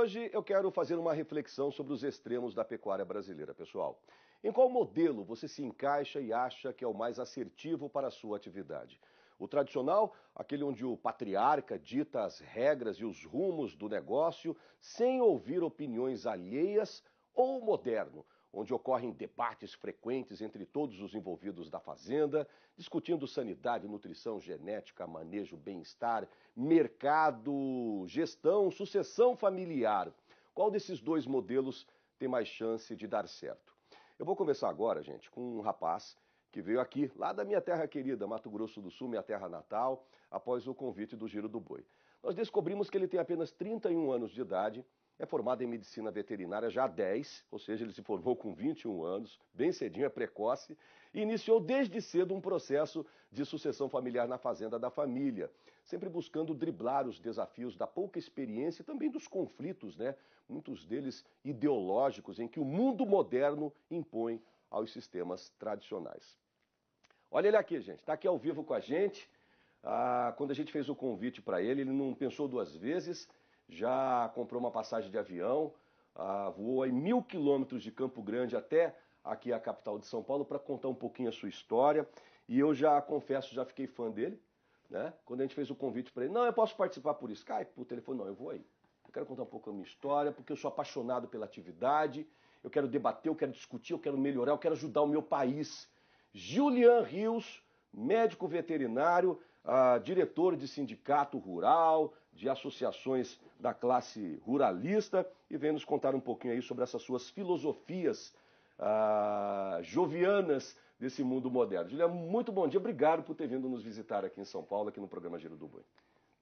hoje eu quero fazer uma reflexão sobre os extremos da pecuária brasileira, pessoal. Em qual modelo você se encaixa e acha que é o mais assertivo para a sua atividade? O tradicional, aquele onde o patriarca dita as regras e os rumos do negócio sem ouvir opiniões alheias, ou o moderno, onde ocorrem debates frequentes entre todos os envolvidos da fazenda, discutindo sanidade, nutrição, genética, manejo, bem-estar, mercado, gestão, sucessão familiar. Qual desses dois modelos tem mais chance de dar certo? Eu vou conversar agora, gente, com um rapaz que veio aqui, lá da minha terra querida, Mato Grosso do Sul, minha terra natal, após o convite do Giro do Boi. Nós descobrimos que ele tem apenas 31 anos de idade, é formado em medicina veterinária já há 10, ou seja, ele se formou com 21 anos, bem cedinho, é precoce, e iniciou desde cedo um processo de sucessão familiar na fazenda da família, sempre buscando driblar os desafios da pouca experiência e também dos conflitos, né? Muitos deles ideológicos, em que o mundo moderno impõe aos sistemas tradicionais. Olha ele aqui, gente, está aqui ao vivo com a gente. Quando a gente fez o convite para ele, ele não pensou duas vezes, já comprou uma passagem de avião, voou aí 1.000 quilômetros de Campo Grande até aqui a capital de São Paulo para contar um pouquinho a sua história. E eu já confesso, já fiquei fã dele, né? Quando a gente fez o convite para ele, não, eu posso participar por Skype, por telefone, não, eu vou aí. Eu quero contar um pouco a minha história, porque eu sou apaixonado pela atividade, eu quero debater, eu quero discutir, eu quero melhorar, eu quero ajudar o meu país. Julian Rios, médico veterinário, diretor de sindicato rural, de associações da classe ruralista, e vem nos contar um pouquinho aí sobre essas suas filosofias jovianas desse mundo moderno. Julian, muito bom dia, obrigado por ter vindo nos visitar aqui em São Paulo, aqui no programa Giro do Boi.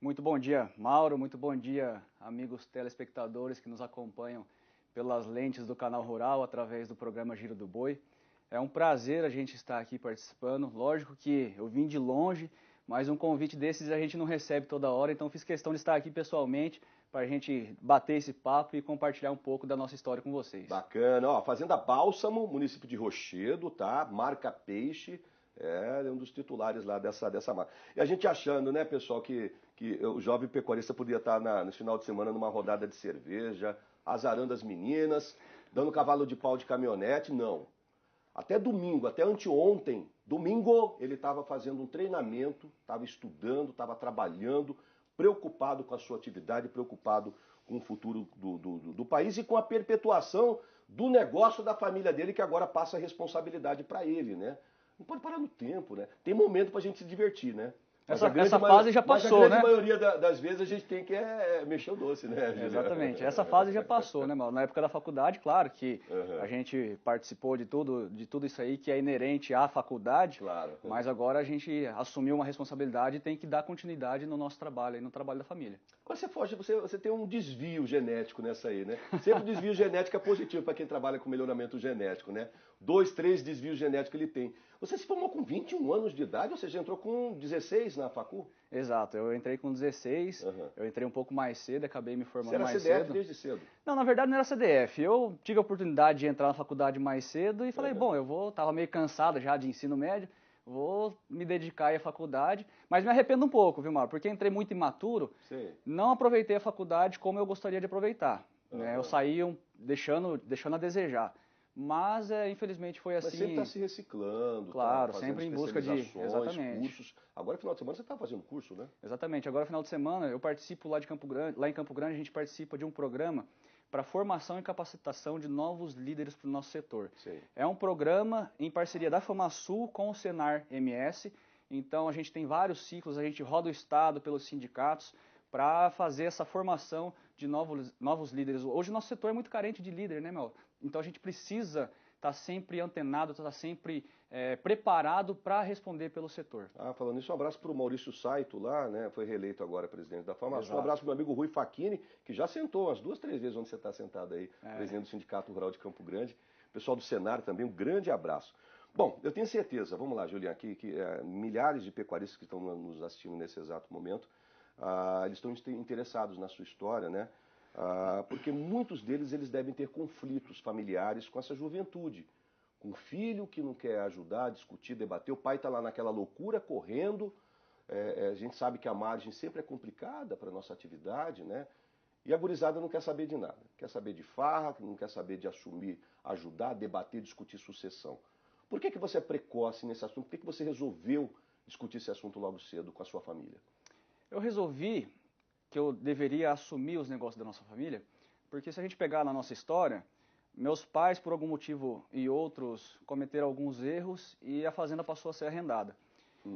Muito bom dia, Mauro, muito bom dia, amigos telespectadores que nos acompanham pelas lentes do canal Rural, através do programa Giro do Boi. É um prazer a gente estar aqui participando. Lógico que eu vim de longe, mas um convite desses a gente não recebe toda hora, então fiz questão de estar aqui pessoalmente para a gente bater esse papo e compartilhar um pouco da nossa história com vocês. Bacana, ó, Fazenda Bálsamo, município de Rochedo, tá? Marca Peixe, é um dos titulares lá dessa marca. E a gente achando, né, pessoal, que o jovem pecuarista podia estar no final de semana numa rodada de cerveja, azarando as meninas, dando cavalo de pau de caminhonete, não. Até domingo, até anteontem, domingo, ele estava fazendo um treinamento, estava estudando, estava trabalhando, preocupado com a sua atividade, preocupado com o futuro do país e com a perpetuação do negócio da família dele, que agora passa a responsabilidade para ele, né? Não pode parar no tempo, né? Tem momento para a gente se divertir, né? Essa fase já passou, né? Mas a grande maioria das vezes a gente tem que mexer o doce, né, Juliana? Exatamente. Essa fase já passou, né, Mauro? Na época da faculdade, claro que a gente participou de tudo isso aí que é inerente à faculdade, claro. Mas agora a gente assumiu uma responsabilidade e tem que dar continuidade no nosso trabalho, no trabalho da família. Agora você tem um desvio genético nessa aí, né? Sempre o desvio genético é positivo para quem trabalha com melhoramento genético, né? 2, 3 desvios genéticos ele tem. Você se formou com 21 anos de idade, ou seja, entrou com 16 na facu? Exato, eu entrei com 16, eu entrei um pouco mais cedo, acabei me formando mais cedo. Você era CDF desde cedo? Não, na verdade não era CDF, eu tive a oportunidade de entrar na faculdade mais cedo e falei, bom, tava meio cansado já de ensino médio, vou me dedicar aí à faculdade, mas me arrependo um pouco, viu, Mauro? Porque entrei muito imaturo, não aproveitei a faculdade como eu gostaria de aproveitar, né? Eu saí deixando a desejar. Mas, infelizmente, foi assim... Mas sempre está se reciclando, claro, tá sempre em busca de... Exatamente. Cursos. Agora, final de semana, você está fazendo curso, né? Exatamente. Agora, final de semana, eu participo lá em Campo Grande, a gente participa de um programa para formação e capacitação de novos líderes para o nosso setor. Sim. É um programa em parceria da FamaSul com o Senar MS. Então, a gente tem vários ciclos, a gente roda o estado pelos sindicatos para fazer essa formação de novos líderes. Hoje, o nosso setor é muito carente de líder, né, meu? Então, a gente precisa estar sempre antenado, estar sempre preparado para responder pelo setor. Falando nisso, um abraço para o Maurício Saito lá, né? Foi reeleito agora presidente da FamaSul. Exato. Um abraço para o meu amigo Rui Facchini, que já sentou umas 2, 3 vezes onde você está sentado aí, presidente do Sindicato Rural de Campo Grande. Pessoal do Senar também, um grande abraço. Bom, eu tenho certeza, vamos lá, Juliana, que milhares de pecuaristas que estão nos assistindo nesse exato momento, eles estão interessados na sua história, né? Porque muitos deles eles devem ter conflitos familiares com essa juventude. Com o filho que não quer ajudar, discutir, debater, o pai está lá naquela loucura, correndo. A gente sabe que a margem sempre é complicada para a nossa atividade, né? E a gurizada não quer saber de nada. Quer saber de farra, não quer saber de assumir, ajudar, debater, discutir sucessão. Por que você é precoce nesse assunto? Por que você resolveu discutir esse assunto logo cedo com a sua família? Eu resolvi que eu deveria assumir os negócios da nossa família, porque se a gente pegar na nossa história, meus pais, por algum motivo e outros, cometeram alguns erros e a fazenda passou a ser arrendada.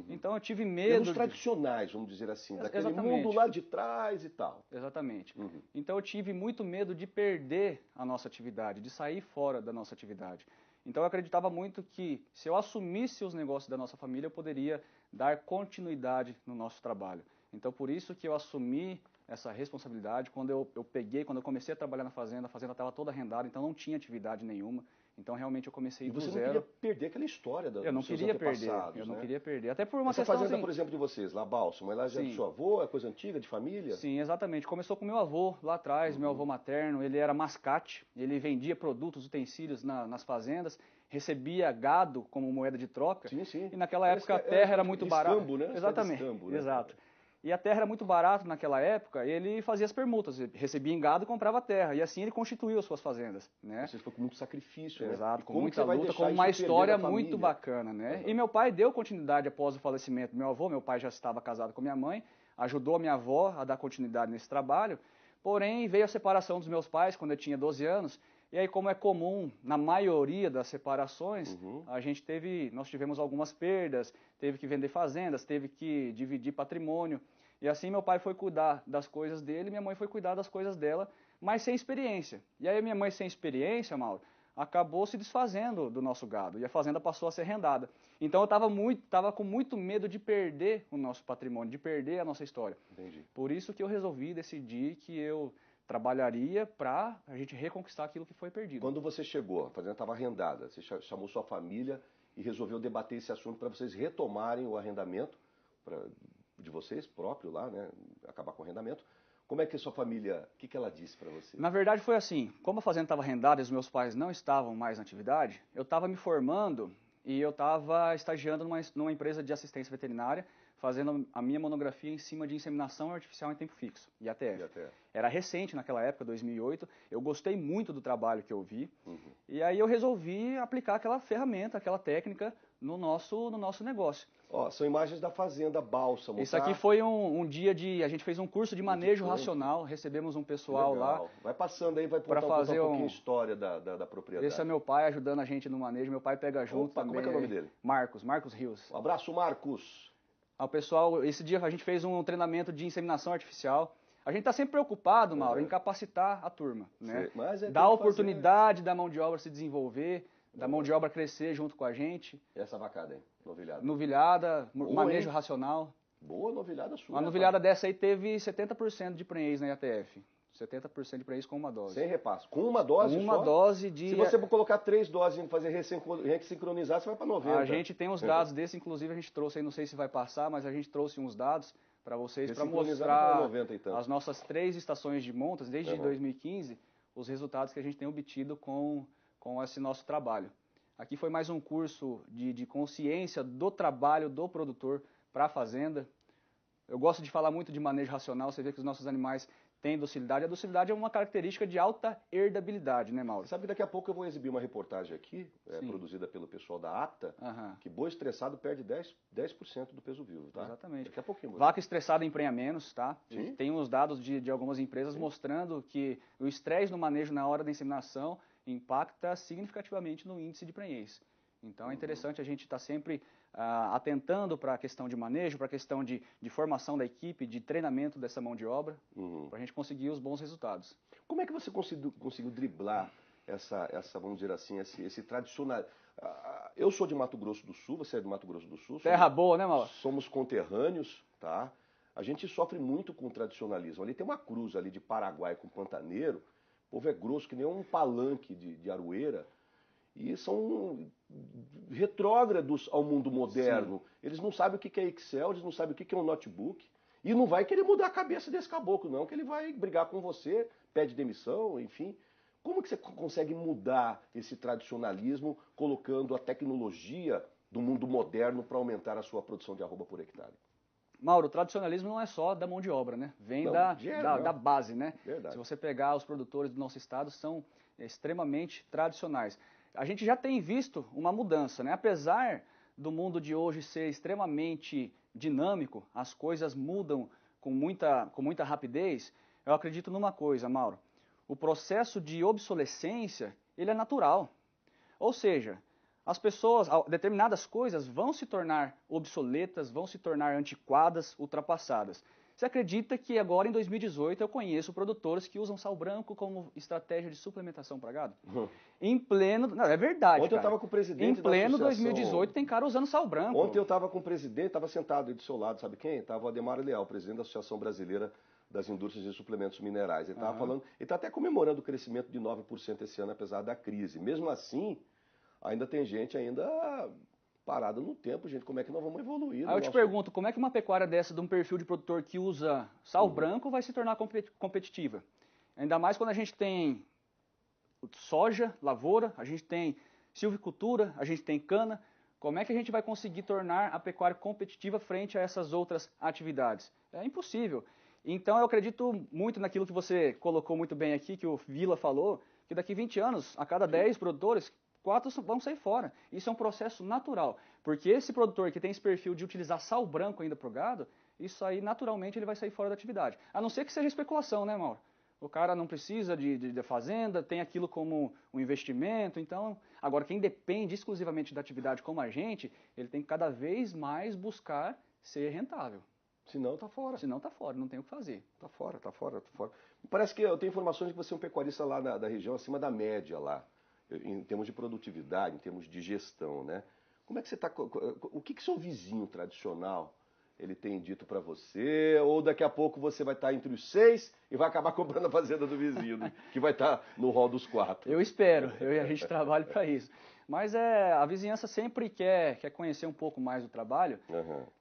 Então eu tive medo... Erros tradicionais, vamos dizer assim, daquele Exatamente. mundo lá de trás e tal. Exatamente. Então eu tive muito medo de perder a nossa atividade, de sair fora da nossa atividade. Então eu acreditava muito que se eu assumisse os negócios da nossa família, eu poderia dar continuidade no nosso trabalho. Então por isso que eu assumi essa responsabilidade. Quando eu comecei a trabalhar na fazenda, a fazenda estava toda arrendada, então não tinha atividade nenhuma. Então realmente eu comecei do zero. E você não queria perder aquela história dos seus antepassados, eu não queria perder. Até por uma Essa questão fazenda, assim, por exemplo, de vocês, lá Bálsamo, ela já é do seu avô, é coisa antiga, de família? Sim, exatamente. Começou com meu avô lá atrás, meu avô materno, ele era mascate, ele vendia produtos, utensílios nas fazendas, recebia gado como moeda de troca. Sim, sim. E naquela época a terra era muito barata. Escambo, né? Exatamente, Escambo, né? exato. E a terra era muito barata naquela época, ele fazia as permutas, ele recebia em gado e comprava terra, e assim ele constituiu as suas fazendas, né? Você foi com muito sacrifício, né? Exato, com como muita luta, com uma história muito bacana, né? E meu pai deu continuidade após o falecimento do meu avô, meu pai já estava casado com minha mãe, ajudou a minha avó a dar continuidade nesse trabalho, porém veio a separação dos meus pais quando eu tinha 12 anos, e aí como é comum na maioria das separações, nós tivemos algumas perdas, teve que vender fazendas, teve que dividir patrimônio, e assim meu pai foi cuidar das coisas dele, minha mãe foi cuidar das coisas dela, mas sem experiência. E aí minha mãe sem experiência, Mauro, acabou se desfazendo do nosso gado, e a fazenda passou a ser arrendada. Então eu estava com muito medo de perder o nosso patrimônio, de perder a nossa história. Entendi. Por isso que eu decidi que eu trabalharia para a gente reconquistar aquilo que foi perdido. Quando você chegou, a fazenda estava arrendada, você chamou sua família e resolveu debater esse assunto para vocês retomarem o arrendamento de vocês próprio lá, né? Acabar com o arrendamento. Como é que a sua família, o que ela disse para você? Na verdade foi assim, como a fazenda estava arrendada e os meus pais não estavam mais na atividade, eu estava me formando e eu estava estagiando numa empresa de assistência veterinária, fazendo a minha monografia em cima de inseminação artificial em tempo fixo, IATF. Era recente naquela época, 2008, eu gostei muito do trabalho que eu vi, e aí eu resolvi aplicar aquela ferramenta, aquela técnica no nosso negócio. Ó, são imagens da fazenda Bálsamo. Isso aqui foi um dia a gente fez um curso de manejo racional, recebemos um pessoal lá. Vai passando aí, vai contar um pouquinho a história da propriedade. Esse é meu pai ajudando a gente no manejo, meu pai pega junto também. Como é que é o nome dele? Marcos Rios. Um abraço, Marcos. O pessoal, esse dia a gente fez um treinamento de inseminação artificial. A gente está sempre preocupado, Mauro, em capacitar a turma, né? Dar a oportunidade da mão de obra se desenvolver, da mão de obra crescer junto com a gente. E essa vacada aí, novilhada? Novilhada, manejo racional. Boa novilhada sua. Uma novilhada dessa aí teve 70% de prenhez na IATF. 70% de prenhez com uma dose. Sem repasso. Com uma dose uma só? Dose de... Se você colocar 3 doses e fazer ressincronizar, você vai para 90. A gente tem uns dados desses, inclusive a gente trouxe aí, não sei se vai passar, mas a gente trouxe uns dados para vocês, para mostrar 90, então. as nossas 3 estações de montas, desde 2015, os resultados que a gente tem obtido com esse nosso trabalho. Aqui foi mais um curso de consciência do trabalho do produtor para a fazenda. Eu gosto de falar muito de manejo racional, você vê que os nossos animais têm docilidade. A docilidade é uma característica de alta herdabilidade, né, Mauro? Sabe que daqui a pouco eu vou exibir uma reportagem aqui, produzida pelo pessoal da APTA, que boi estressado perde 10% do peso vivo, tá? Exatamente. Daqui a pouquinho. Vaca estressada emprenha menos, tá? Sim. Tem uns dados de algumas empresas mostrando que o estresse no manejo na hora da inseminação impacta significativamente no índice de prenhez. Então é interessante a gente estar sempre atentando para a questão de manejo, para a questão de formação da equipe, de treinamento dessa mão de obra, para a gente conseguir os bons resultados. Como é que você conseguiu driblar essa, vamos dizer assim, esse tradicional... Eu sou de Mato Grosso do Sul, você é de Mato Grosso do Sul. Terra boa, né, Mauro? Somos conterrâneos, tá? A gente sofre muito com o tradicionalismo. Ali tem uma cruz ali de Paraguai com Pantaneiro, o povo é grosso que nem um palanque de aroeira, e são retrógrados ao mundo moderno. Sim. Eles não sabem o que é Excel, eles não sabem o que é um notebook, e não vai querer mudar a cabeça desse caboclo, não, que ele vai brigar com você, pede demissão, enfim. Como que você consegue mudar esse tradicionalismo colocando a tecnologia do mundo moderno para aumentar a sua produção de arroba por hectare? Mauro, o tradicionalismo não é só da mão de obra, né? Vem Não, da base, né? Verdade. Se você pegar os produtores do nosso estado, são extremamente tradicionais. A gente já tem visto uma mudança, né? Apesar do mundo de hoje ser extremamente dinâmico, as coisas mudam com muita rapidez, eu acredito numa coisa, Mauro. O processo de obsolescência, ele é natural. Ou seja, as pessoas, determinadas coisas vão se tornar obsoletas, vão se tornar antiquadas, ultrapassadas. Você acredita que agora em 2018 eu conheço produtores que usam sal branco como estratégia de suplementação para gado? Em pleno, não, é verdade, Ontem cara. eu estava com o presidente Em pleno da associação... 2018 tem cara usando sal branco. Ontem eu estava com o presidente, estava sentado aí do seu lado, sabe quem? Estava o Ademar Leal, presidente da Associação Brasileira das Indústrias de Suplementos Minerais. Ele estava falando, ele está até comemorando o crescimento de 9% esse ano, apesar da crise. Mesmo assim, ainda tem gente ainda parada no tempo, gente. Como é que nós vamos evoluir? Aí eu te pergunto, como é que uma pecuária dessa, de um perfil de produtor que usa sal branco, vai se tornar competitiva? Ainda mais quando a gente tem soja, lavoura, a gente tem silvicultura, a gente tem cana. Como é que a gente vai conseguir tornar a pecuária competitiva frente a essas outras atividades? É impossível. Então eu acredito muito naquilo que você colocou muito bem aqui, que o Vila falou, que daqui 20 anos, a cada 10 produtores, 4 vão sair fora. Isso é um processo natural, porque esse produtor que tem esse perfil de utilizar sal branco ainda para o gado, isso aí naturalmente ele vai sair fora da atividade. A não ser que seja especulação, né, Mauro? O cara não precisa de fazenda, tem aquilo como um investimento, então... Agora, quem depende exclusivamente da atividade como a gente, ele tem que cada vez mais buscar ser rentável. Senão tá fora. Senão tá fora, não tem o que fazer. Tá fora. Parece que eu tenho informações de que você é um pecuarista lá da região acima da média lá, em termos de produtividade, em termos de gestão, né? Como é que você tá... O que seu vizinho tradicional ele tem dito para você, ou daqui a pouco você vai estar entre os 6 e vai acabar comprando a fazenda do vizinho, que vai estar no rol dos 4. Eu espero, eu e a gente trabalha para isso. Mas a vizinhança sempre quer conhecer um pouco mais do trabalho,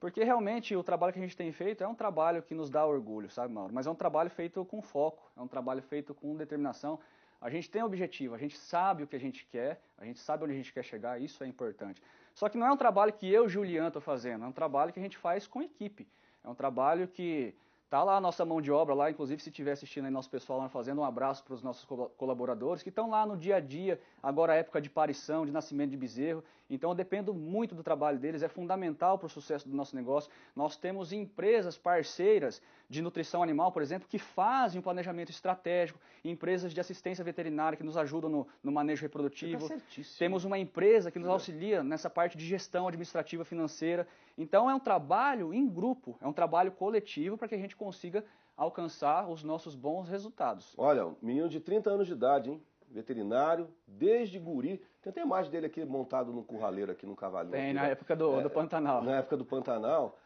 porque realmente o trabalho que a gente tem feito é um trabalho que nos dá orgulho, sabe, Mauro? Mas é um trabalho feito com foco, é um trabalho feito com determinação. A gente tem objetivo, a gente sabe o que a gente quer, a gente sabe onde a gente quer chegar, isso é importante. Só que não é um trabalho que eu, Juliano, estou fazendo, é um trabalho que a gente faz com equipe. É um trabalho que está lá a nossa mão de obra, lá, inclusive se estiver assistindo aí nosso pessoal lá na fazenda, um abraço para os nossos colaboradores que estão lá no dia a dia, agora a época de parição, de nascimento de bezerro. Então eu dependo muito do trabalho deles, é fundamental para o sucesso do nosso negócio. Nós temos empresas parceiras de nutrição animal, por exemplo, que fazem um planejamento estratégico, empresas de assistência veterinária que nos ajudam no manejo reprodutivo. Você tá certíssimo. Temos uma empresa que nos auxilia nessa parte de gestão administrativa financeira. Então é um trabalho em grupo, é um trabalho coletivo para que a gente consiga alcançar os nossos bons resultados. Olha, um menino de 30 anos de idade, hein? Veterinário, desde guri. Tem até a imagem dele aqui montado no curraleiro, aqui no cavalinho. Tem, aqui, na né? época do Pantanal. Na época do Pantanal,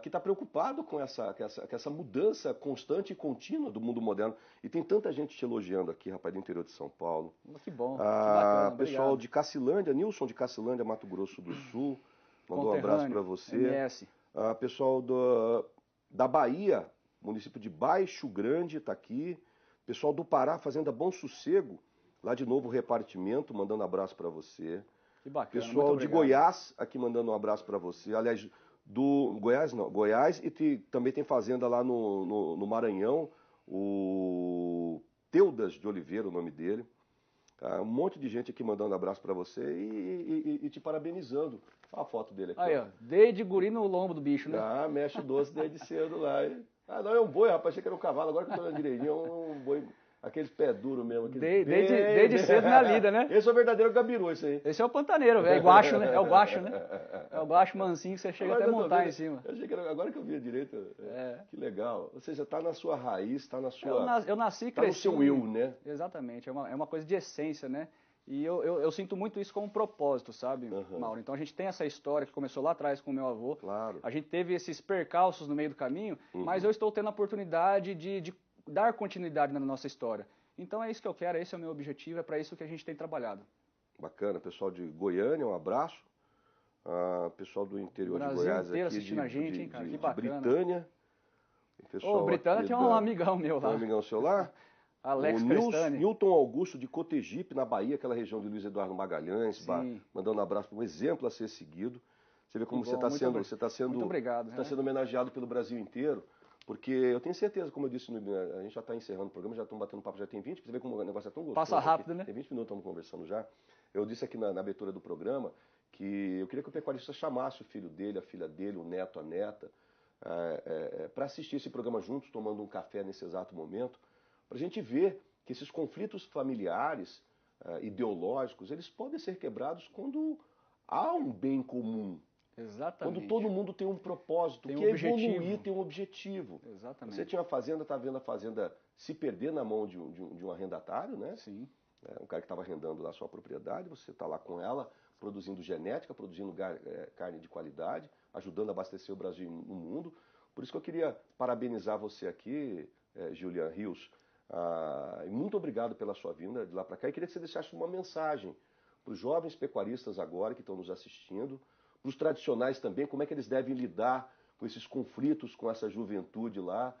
que está preocupado com essa mudança constante e contínua do mundo moderno. E tem tanta gente te elogiando aqui, rapaz, do interior de São Paulo. Que bom, que bacana, pessoal obrigado. de Cacilândia, Nilson de Cacilândia, Mato Grosso do Sul, mandou um abraço para você. MS. Pessoal da Bahia, município de Baixo Grande, está aqui. Pessoal do Pará, Fazenda Bom Sossego, lá de Novo Repartimento, mandando abraço para você. Que bacana, Pessoal de Goiás, aqui mandando um abraço para você. Aliás, do Goiás não, Goiás e também tem fazenda lá no Maranhão, o Teudas de Oliveira, o nome dele. Um monte de gente aqui mandando abraço para você e te parabenizando. Olha a foto dele aqui. Aí, ó, desde guri no lombo do bicho, né? Mexe o doce desde cedo lá. Hein? Não, é um boi, rapaz, achei que era um cavalo, agora que eu tô olhando direitinho, é um boi, aqueles pé duro mesmo. Desde cedo na lida, né? Esse é o verdadeiro gabiru, isso aí. Esse é o pantaneiro, velho, é guacho, né? É o guacho, né? É o guacho mansinho que você chega Agora até que eu tô montar vendo, em cima. Eu achei que era, agora que eu vi direito, que legal. Ou seja, tá na sua raiz, tá na sua... Eu nasci e tá cresci. no seu eu, né? Exatamente, é uma coisa de essência, né? E eu sinto muito isso como um propósito, sabe, Mauro? Então a gente tem essa história que começou lá atrás com o meu avô. Claro. A gente teve esses percalços no meio do caminho, mas eu estou tendo a oportunidade de dar continuidade na nossa história. Então é isso que eu quero, esse é o meu objetivo, é para isso que a gente tem trabalhado. Bacana, pessoal de Goiânia, um abraço. Pessoal do interior Brasil de Goiás inteiro aqui, assistindo a gente, hein, cara, que de bacana. Britânia. Ô, Britânia tem um amigão meu lá. Um amigão seu lá? Alex o Crestani. Newton Augusto de Cotegipe, na Bahia, aquela região de Luiz Eduardo Magalhães, mandando um abraço para um exemplo a ser seguido. Você vê como bom, você está sendo, muito obrigado, tá sendo homenageado pelo Brasil inteiro, porque eu tenho certeza, como eu disse, a gente já está encerrando o programa, já estamos batendo papo, já tem 20, você vê como o negócio é tão gostoso. Passa rápido, aqui. né? Tem 20 minutos, estamos conversando já. Eu disse aqui na abertura do programa que eu queria que o pecuarista chamasse o filho dele, a filha dele, o neto, a neta, para assistir esse programa juntos, tomando um café nesse exato momento, para a gente ver que esses conflitos familiares, ideológicos, eles podem ser quebrados quando há um bem comum. Exatamente. Quando todo mundo tem um propósito, tem que um é objetivo. evoluir, tem um objetivo. Exatamente. Você tinha uma fazenda, está vendo a fazenda se perder na mão de um arrendatário, né? Sim. Um cara que estava arrendando lá a sua propriedade, você está lá com ela, produzindo genética, produzindo carne de qualidade, ajudando a abastecer o Brasil no mundo. Por isso que eu queria parabenizar você aqui, Julian Rios. E muito obrigado pela sua vinda de lá para cá. E queria que você deixasse uma mensagem para os jovens pecuaristas agora que estão nos assistindo, para os tradicionais também, como é que eles devem lidar com esses conflitos, com essa juventude lá,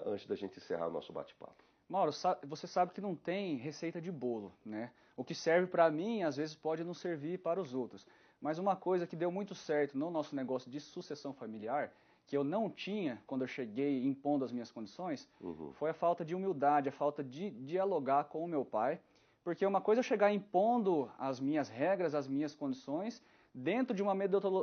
antes da gente encerrar o nosso bate-papo. Mauro, você sabe que não tem receita de bolo, né? O que serve para mim, às vezes, pode não servir para os outros. Mas uma coisa que deu muito certo no nosso negócio de sucessão familiar, que eu não tinha quando eu cheguei impondo as minhas condições, foi a falta de humildade, a falta de dialogar com o meu pai. Porque uma coisa é eu chegar impondo as minhas regras, as minhas condições, dentro de uma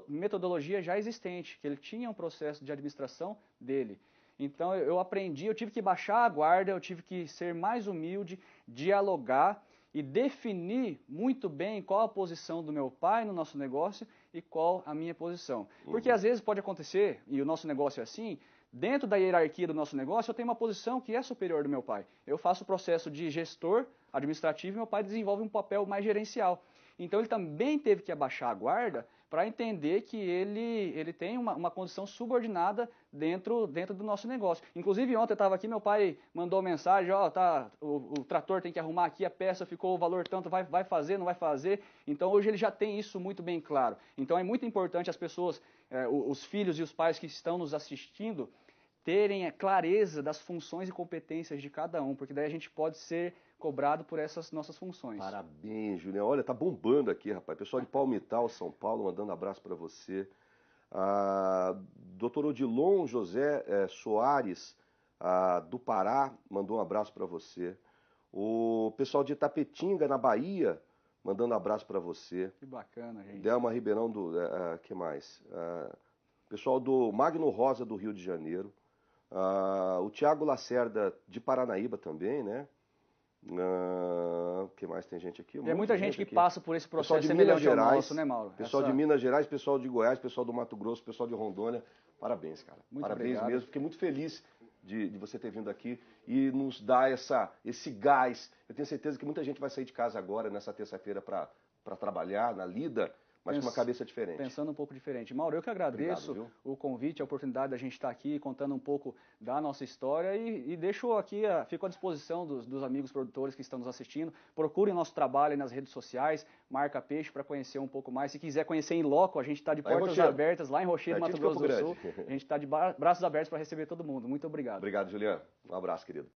metodologia já existente, que ele tinha um processo de administração dele. Então eu aprendi, eu tive que baixar a guarda, eu tive que ser mais humilde, dialogar e definir muito bem qual a posição do meu pai no nosso negócio e qual a minha posição. Porque às vezes pode acontecer, e o nosso negócio é assim, dentro da hierarquia do nosso negócio eu tenho uma posição que é superior do meu pai. Eu faço o processo de gestor administrativo e meu pai desenvolve um papel mais gerencial. Então ele também teve que abaixar a guarda para entender que ele tem uma condição subordinada dentro do nosso negócio. Inclusive ontem eu estava aqui, meu pai mandou mensagem, o trator tem que arrumar aqui, a peça ficou o valor tanto, vai fazer, não vai fazer. Então hoje ele já tem isso muito bem claro. Então é muito importante as pessoas, os filhos e os pais que estão nos assistindo, terem clareza das funções e competências de cada um, porque daí a gente pode ser cobrado por essas nossas funções. Parabéns, Julião. Olha, tá bombando aqui, rapaz. Pessoal de Palmital, São Paulo, mandando abraço para você. Dr. Odilon José Soares, do Pará, mandou um abraço para você. O pessoal de Itapetinga, na Bahia, mandando um abraço para você. Que bacana, gente. Delma Ribeirão, que mais? Pessoal do Magno Rosa, do Rio de Janeiro. O Tiago Lacerda, de Paranaíba também, né? O que mais tem gente aqui? Tem muita gente que aqui. passa por esse processo de semelhante Minas Gerais, ao nosso, né, Mauro? Pessoal de Minas Gerais, pessoal de Goiás, pessoal do Mato Grosso, pessoal de Rondônia. Parabéns, cara. Muito Parabéns obrigado. mesmo. Fiquei muito feliz de você ter vindo aqui e nos dar esse gás. Eu tenho certeza que muita gente vai sair de casa agora, nessa terça-feira, para trabalhar na lida, mas com uma cabeça diferente. Pensando um pouco diferente. Mauro, eu que agradeço o convite, a oportunidade da gente estar aqui contando um pouco da nossa história e deixo aqui, fico à disposição dos amigos produtores que estão nos assistindo. Procurem nosso trabalho aí nas redes sociais, Marca Peixe, para conhecer um pouco mais. Se quiser conhecer em loco, a gente está de portas abertas lá em Rochedo, Mato Grosso do Sul. A gente está de braços abertos para receber todo mundo. Muito obrigado. Obrigado, Juliano. Um abraço, querido.